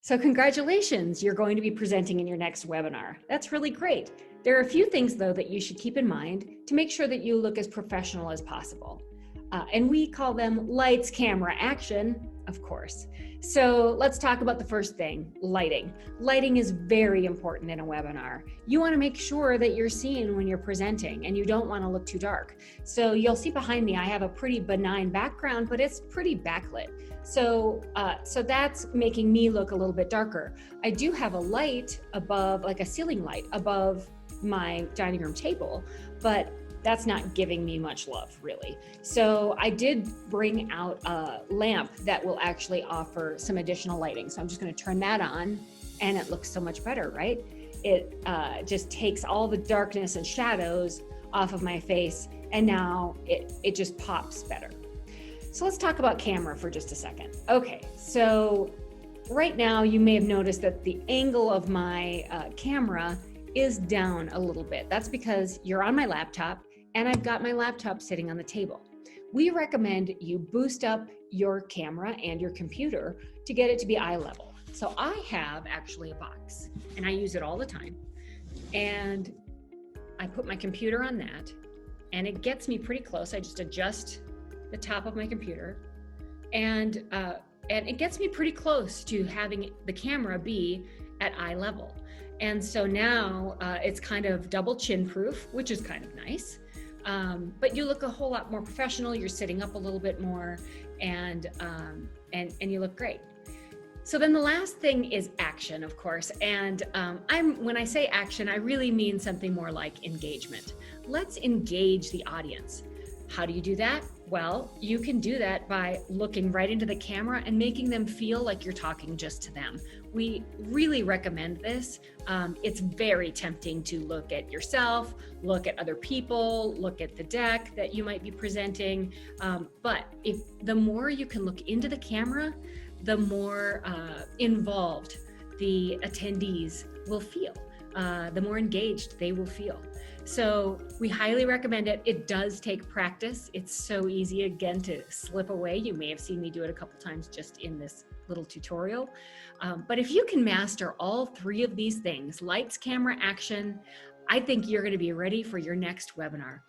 So congratulations, you're going to be presenting in your next webinar. That's really great. There are a few things though that you should keep in mind to make sure that you look as professional as possible. And we call them lights, camera, action, of course. So let's talk about the first thing, lighting. Lighting is very important in a webinar. You want to make sure that you're seen when you're presenting and you don't want to look too dark. So you'll see behind me, I have a pretty benign background, but it's pretty backlit. So that's making me look a little bit darker. I do have a light above, like a ceiling light above my dining room table, but that's not giving me much love, really. So I did bring out a lamp that will actually offer some additional lighting. So I'm just going to turn that on and it looks so much better, right? It just takes all the darkness and shadows off of my face, and now it just pops better. So let's talk about camera for just a second. Okay, so right now you may have noticed that the angle of my camera is down a little bit. That's because you're on my laptop and I've got my laptop sitting on the table. We recommend you boost up your camera and your computer to get it to be eye level. So I have actually a box and I use it all the time. And I put my computer on that and it gets me pretty close. I just adjust the top of my computer and it gets me pretty close to having the camera be at eye level. And so now it's kind of double chin proof, which is kind of nice. But you look a whole lot more professional. You're sitting up a little bit more and you look great. So then the last thing is action, of course. And when I say action, I really mean something more like engagement. Let's engage the audience. How do you do that? Well, you can do that by looking right into the camera and making them feel like you're talking just to them. We really recommend this. It's very tempting to look at yourself, look at other people, look at the deck that you might be presenting. But if the more you can look into the camera, the more involved the attendees will feel, the more engaged they will feel. So we highly recommend it. It does take practice. It's so easy, again, to slip away. You may have seen me do it a couple times just in this little tutorial. But if you can master all three of these things, lights, camera, action, I think you're going to be ready for your next webinar.